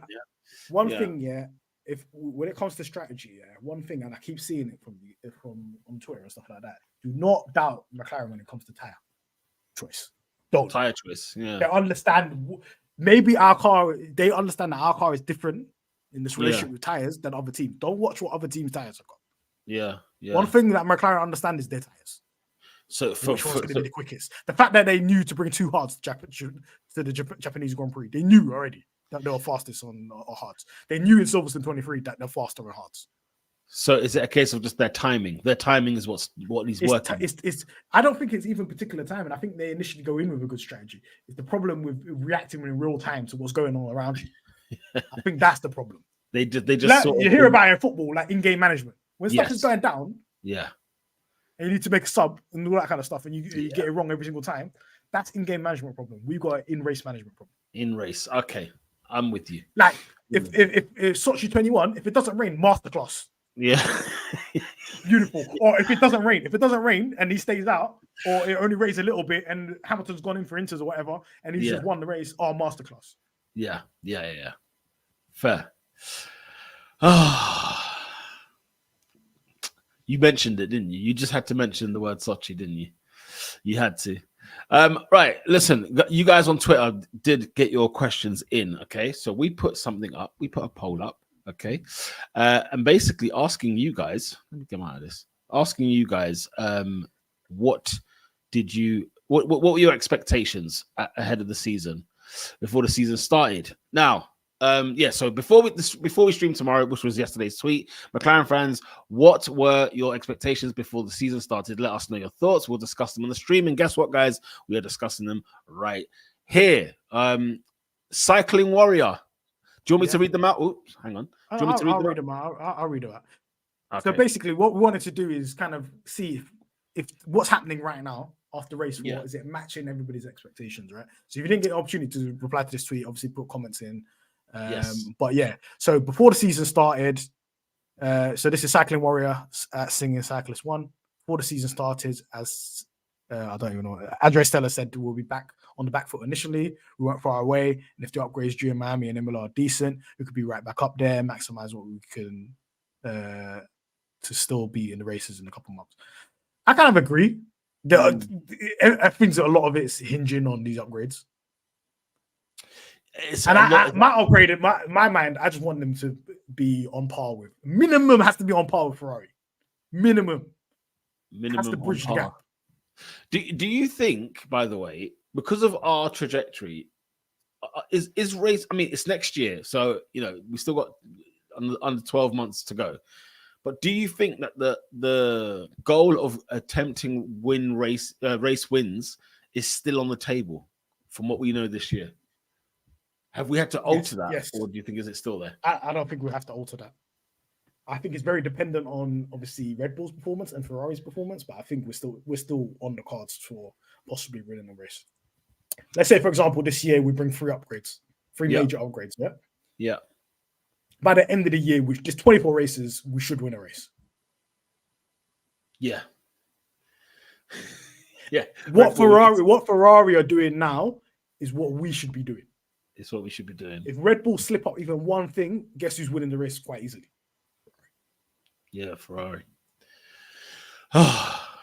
One thing, if when it comes to strategy, one thing, and I keep seeing it from on Twitter and stuff like that, do not doubt McLaren when it comes to tire choice. Don't. Tire choice. Yeah. They understand. Maybe they understand that our car is different in this relationship with tires than other teams. Don't watch what other teams' tires have got. Yeah. One thing that McLaren understand is their tires. So which one's going to be the quickest? The fact that they knew to bring two hards to the Japanese Grand Prix, they knew already that they were fastest on hards. They knew in Silverstone 23 that they're faster on hards. So is it a case of just their timing? Their timing is what he's working. I don't think it's even particular timing. I think they initially go in with a good strategy. It's the problem with reacting in real time to what's going on around you. I think that's the problem. They just you hear about it in football, like in-game management. When stuff is going down, and you need to make a sub and all that kind of stuff, and you get it wrong every single time. That's in-game management problem. We've got an in-race management problem. In race, okay, I'm with you. Like if Sochi 21, if it doesn't rain, masterclass. Yeah, beautiful. Or if it doesn't rain and he stays out, or it only rains a little bit and Hamilton's gone in for inters or whatever, and he's just won the race, masterclass. Yeah. Fair. You mentioned it, didn't you? You just had to mention the word Sochi, didn't you? You had to. Right. Listen, you guys on Twitter did get your questions in. Okay. So we put something up. We put a poll up. Okay. And basically asking you guys, let me get out of this, asking you guys, what were your expectations ahead of the season before the season started? Now, so before we stream tomorrow, which was yesterday's tweet, McLaren fans, what were your expectations before the season started? Let us know your thoughts. We'll discuss them on the stream. And guess what, guys? We are discussing them right here. Cycling Warrior. Do you want me to read them out? Oops, hang on. Do you want me to read them out? I'll read them out. Okay. So basically, what we wanted to do is kind of see if what's happening right now after race 4, is it matching everybody's expectations, right? So if you didn't get the opportunity to reply to this tweet, obviously put comments in. But so before the season started, so this is Cycling Warrior at Singing Cyclist 1. Before the season started, as I don't even know, Andrea Stella said we'll be back on the back foot initially. We weren't far away, and if the upgrades during Miami and Imola are decent, we could be right back up there, maximize what we can to still be in the races in a couple months. I kind of agree. I think a lot of it's hinging on these upgrades. My upgrade in my mind, I just want them to be on par with. Minimum has to be on par with Ferrari. Minimum has to bridge the gap. Do you think, by the way, because of our trajectory, is race? I mean, it's next year, so we still got under 12 months to go. But do you think that the goal of attempting race wins is still on the table from what we know this year? Have we had to alter that? Yes. Or do you think is it still there? I don't think we have to alter that. I think it's very dependent on obviously Red Bull's performance and Ferrari's performance, but I think we're still on the cards for possibly winning the race. Let's say, for example, this year we bring 3 major upgrades. Yeah. By the end of the year, which just 24 races, we should win a race. Yeah. What Ferrari are doing now is what we should be doing. It's what we should be doing. If Red Bull slip up even one thing, guess who's winning the race quite easily? Yeah, Ferrari.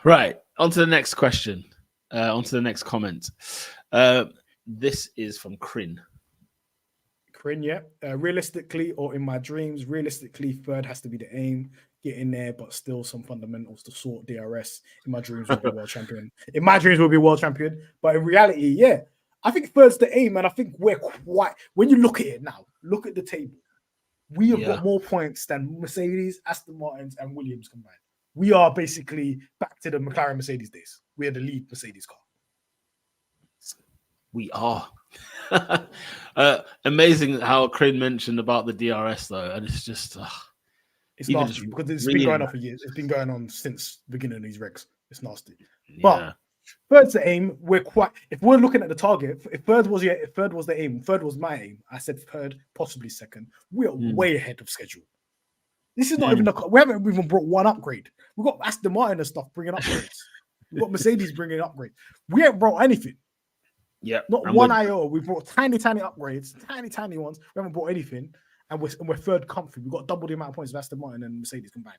Right. On to the next question. On to the next comment. This is from Crin. Realistically, or in my dreams, third has to be the aim. Get in there, but still some fundamentals to sort. DRS in my dreams will be world champion. In my dreams will be world champion, but in reality, I think third's the aim, and I think we're quite. When you look at it now, look at the table. We have got more points than Mercedes, Aston Martins, and Williams combined. We are basically back to the McLaren Mercedes days. We are the lead Mercedes car. We are. Amazing how Crane mentioned about the DRS though, and it's just it's nasty because it's been going on for years. It's been going on since the beginning of these regs. It's nasty. But third's the aim. If we're looking at the target, if third was the aim, third was my aim. I said third, possibly second. We are way ahead of schedule. This is not even we haven't even brought one upgrade. We've got Aston Martin and stuff bringing upgrades. We've got Mercedes bringing upgrades. We haven't brought anything. Yeah, not one IO. We brought tiny upgrades, tiny ones. We haven't brought anything, and we're third comfy. We've got double the amount of points of Aston Martin and Mercedes combined.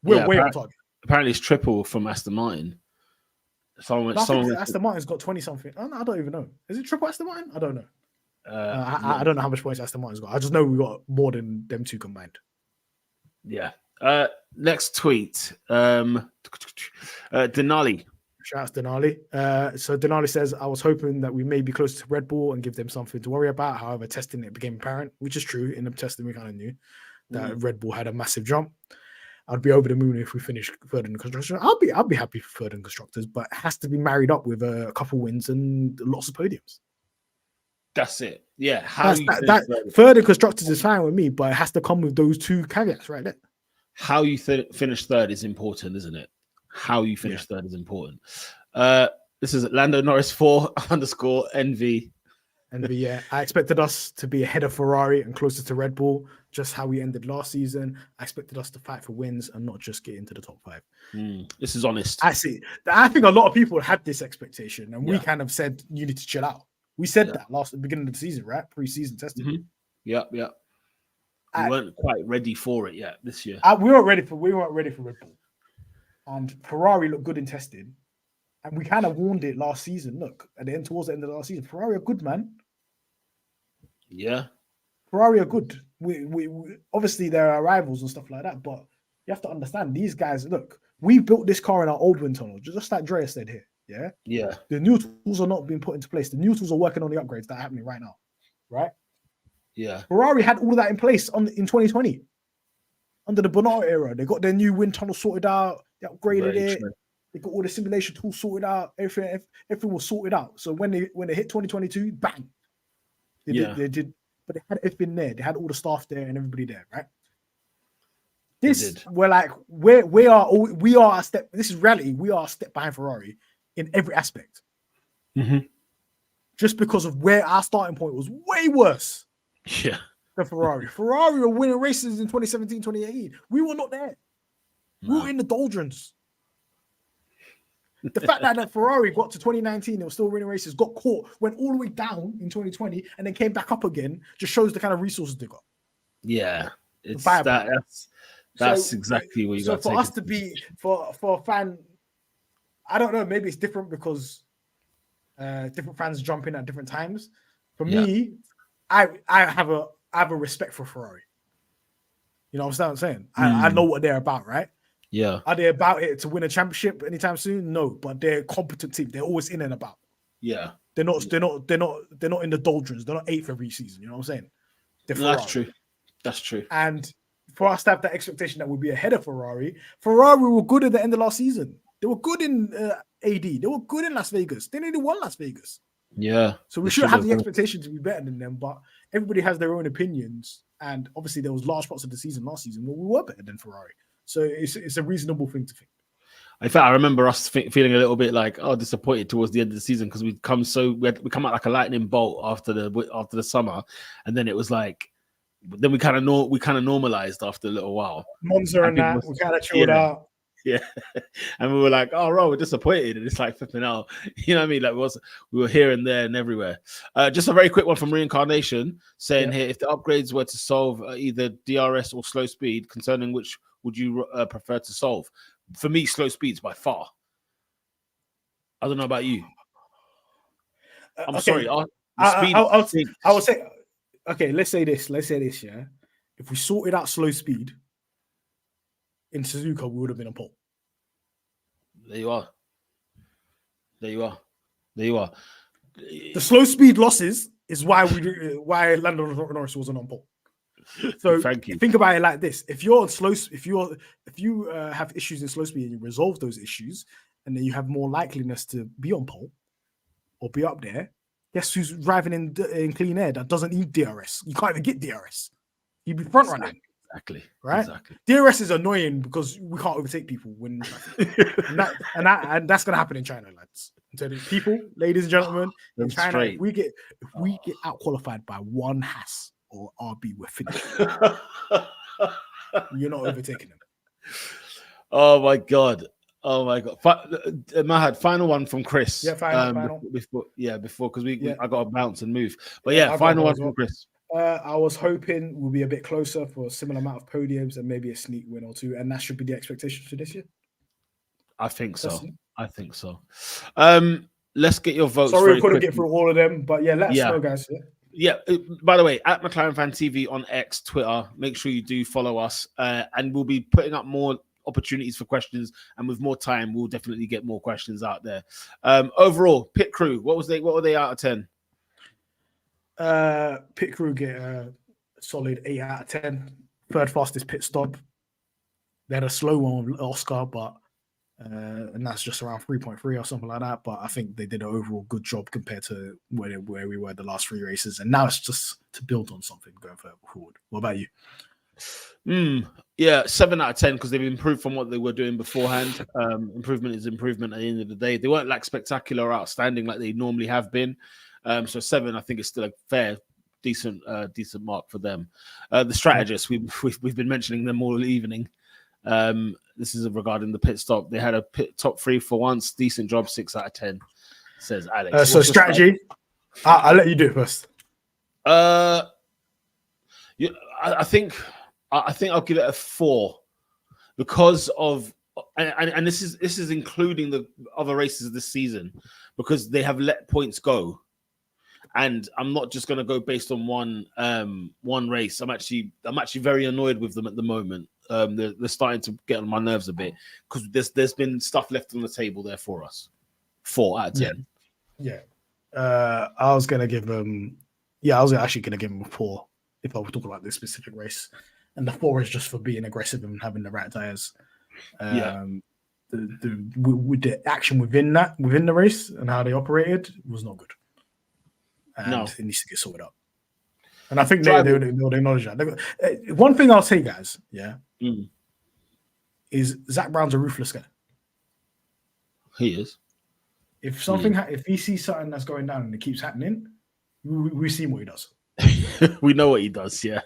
We're way on target. Apparently, it's triple from Aston Martin. Aston Martin's got 20 something. I don't even know. Is it triple Aston Martin? I don't know. I don't know how much points Aston Martin's got. I just know we got more than them two combined. Yeah. Next tweet. Denali. Shout out to Denali. So Denali says, I was hoping that we may be close to Red Bull and give them something to worry about. However, testing it became apparent, which is true. In the testing, we kind of knew that Red Bull had a massive jump. I'd be over the moon if we finish third in the construction. I'll be happy for third in constructors, but it has to be married up with a couple wins and lots of podiums. That's it. Yeah. Third in constructors is fine with me, but it has to come with those two caveats right there. How you finish third is important, isn't it? How you finish third is important. This is Lando Norris 4_NV. Yeah. I expected us to be ahead of Ferrari and closer to Red Bull, just how we ended last season. I expected us to fight for wins and not just get into the top 5. This is honest. I see. I think a lot of people had this expectation, and we kind of said, you need to chill out. We said that at the beginning of the season, right? Pre-season testing. Yeah. We weren't quite ready for it yet this year. We weren't ready for Red Bull. And Ferrari looked good in testing. And we kind of warned it last season. Look, towards the end of the last season, Ferrari are good, man. Yeah. Ferrari are good. We obviously there are rivals and stuff like that, but you have to understand these guys. Look, we built this car in our old wind tunnel, just like Drea said here. Yeah. Yeah. The new tools are not being put into place. The new tools are working on the upgrades that are happening right now. Right? Yeah. Ferrari had all of that in place in 2020. Under the Bonotto era. They got their new wind tunnel sorted out, they upgraded it. They got all the simulation tools sorted out. Everything was sorted out. So when they hit 2022, bang. They did, but they had everything there. They had all the staff there and everybody there, right? We're like, we are a step. This is reality. We are a step behind Ferrari in every aspect. Just because of where our starting point was way worse. Yeah. Than Ferrari. Ferrari were winning races in 2017, 2018. We were not there. We were in the doldrums. The fact that Ferrari got to 2019, they were still winning races, got caught, went all the way down in 2020, and then came back up again, just shows the kind of resources they got. Yeah. That's exactly what you got. So for us to be, for a fan, I don't know, maybe it's different because different fans jump in at different times. For me, I have a respect for Ferrari. You know what I'm saying? I know what they're about, right? Yeah. Are they about it to win a championship anytime soon? No, but they're a competent team. They're always in and about. Yeah. They're not in the doldrums. They're not 8th every season. You know what I'm saying? That's true. And for us to have that expectation that we'll be ahead of Ferrari were good at the end of last season. They were good in AD. They were good in Las Vegas. They nearly won Las Vegas. Yeah. So we should have the expectation to be better than them, but everybody has their own opinions. And obviously there was large parts of the season last season where we were better than Ferrari. So it's a reasonable thing to think. In fact, I remember us feeling a little bit like, disappointed towards the end of the season because we come out like a lightning bolt after the summer, and then it was like, then we kind of normalized after a little while. Monza and that we kind of chilled out. Yeah, and we were like, we're disappointed, and it's like flipping out. You know what I mean? Like we were here and there and everywhere. Just a very quick one from Reincarnation saying here, if the upgrades were to solve either DRS or slow speed, concerning which would you prefer to solve? For me, slow speeds by far. I don't know about you. I'm sorry. I would say, okay, let's say this, yeah. If we sorted out slow speed in Suzuka, we would have been on pole. There you are. The slow speed losses is why Lando Norris wasn't on pole. So thank you. Think about it like this: if you have issues in slow speed and you resolve those issues, and then you have more likeliness to be on pole or be up there, guess who's driving in clean air that doesn't need DRS? You can't even get DRS. You'd be front running. Exactly. Right. Exactly. DRS is annoying because we can't overtake people when and that's gonna happen in China, lads. So people, ladies and gentlemen, in China, if we get out qualified by one Haas or RB, we're finished. You're not overtaking them. Oh my god. Oh my god, Mahad, final one from Chris. Yeah, final. Before because I got to bounce and move. But Yeah, final one from Chris. I was hoping we'll be a bit closer for a similar amount of podiums and maybe a sneak win or two, and that should be the expectation for this year. I think so. Let's get your votes. Sorry, we couldn't get through all of them, but yeah, let us know, guys. Yeah. By the way, at McLaren Fan TV on X, Twitter, make sure you do follow us, and we'll be putting up more opportunities for questions. And with more time, we'll definitely get more questions out there. Overall, pit crew, what were they out of 10? Pit crew get a solid 8 out of 10. Third fastest pit stop. They had a slow one with Oscar, but and that's just around 3.3 or something like that. But I think they did an overall good job compared to where we were the last 3 races. And now it's just to build on something going forward. What about you? Yeah, 7 out of 10 because they've improved from what they were doing beforehand. Improvement is improvement at the end of the day. They weren't like spectacular or outstanding like they normally have been. So 7, I think, is still a fair, decent mark for them. The strategists, we've been mentioning them all evening. This is regarding the pit stop. They had a pit top 3 for once. Decent job, 6 out of 10, says Alex. So strategy, I'll let you do it first. I think I'll give it a 4 because of and this is including the other races this season because they have let points go. And I'm not just going to go based on one race. I'm actually very annoyed with them at the moment. They're starting to get on my nerves a bit because there's been stuff left on the table there for us. 4 out of 10. Yeah. I was going to give them. Yeah, I was actually going to give them a 4 if I were talking about this specific race. And the 4 is just for being aggressive and having the right tires. With the action within the race and how they operated was not good. And it needs to get sorted out. And I think they would acknowledge that. One thing I'll say, guys, is Zach Brown's a ruthless guy. He is. If he sees something that's going down and it keeps happening, we've seen what he does. We know what he does, yeah.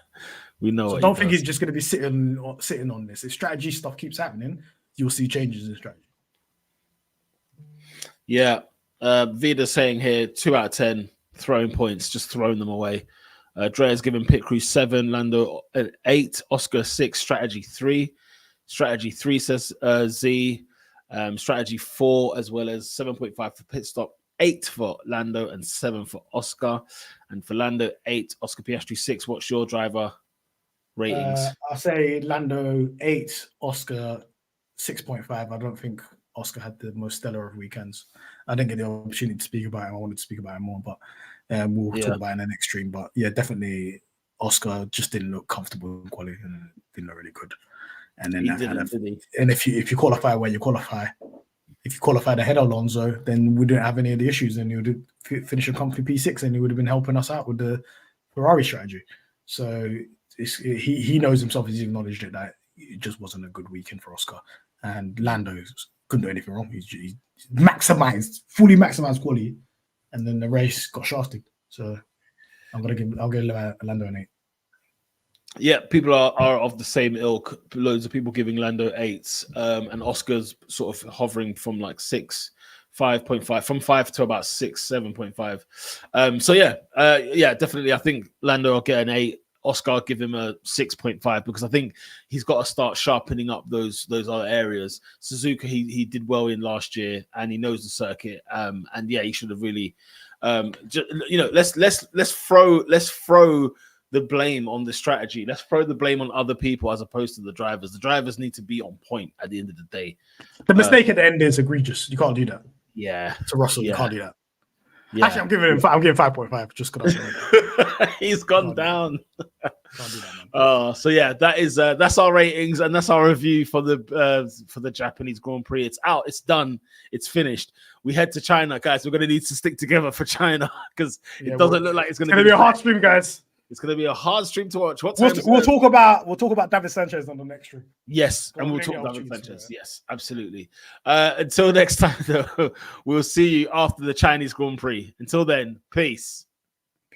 We know. So I don't think he's just going to be sitting on this. If strategy stuff keeps happening, you'll see changes in strategy. Yeah. Vida's saying here 2 out of 10. Throwing points, just throwing them away. Drea's giving pit crew 7, Lando 8, Oscar 6, strategy 3. Strategy 3 says Z. Strategy 4 as well as 7.5 for pit stop, 8 for Lando and 7 for Oscar. And for Lando 8, Oscar Piastri 6. What's your driver ratings? I'll say Lando 8, Oscar 6.5. I don't think Oscar had the most stellar of weekends. I didn't get the opportunity to speak about him. I wanted to speak about him more, but we'll talk about it in the next stream. But yeah, definitely Oscar just didn't look comfortable in quality and didn't look really good. And then if you qualify where you qualify, if you qualified ahead of Alonso, then we didn't have any of the issues, and he would finish a comfy P6, and he would have been helping us out with the Ferrari strategy. So he knows himself. He's acknowledged it that it just wasn't a good weekend for Oscar, and Lando couldn't do anything wrong. He fully maximized quality, and then the race got shafted. So I'll give Lando an 8. Yeah, people are of the same ilk. Loads of people giving Lando 8s, and Oscar's sort of hovering from like 6, 5.5, from 5 to about 6, 7.5. So yeah, definitely. I think Lando will get an 8. Oscar, I'll give him a 6.5 because I think he's got to start sharpening up those other areas. Suzuka, he did well in last year, and he knows the circuit. And yeah, he should have really, let's throw the blame on the strategy. Let's throw the blame on other people as opposed to the drivers. The drivers need to be on point at the end of the day. The mistake at the end is egregious. You can't do that. Yeah, to Russell, you can't do that. Yeah. Actually, I'm giving 5.5 just because he's gone down. Can't do that, man. So yeah, that's our ratings and that's our review for the Japanese Grand Prix. It's out, it's done, it's finished. We head to China, guys. We're gonna need to stick together for China because it doesn't look like it's gonna be a hard stream, guys. It's going to be a hard stream to watch. What time we'll talk about David Sanchez on the next stream. Yes, and we'll talk about David Sanchez. Yes, absolutely. Until next time, though, we'll see you after the Chinese Grand Prix. Until then, peace.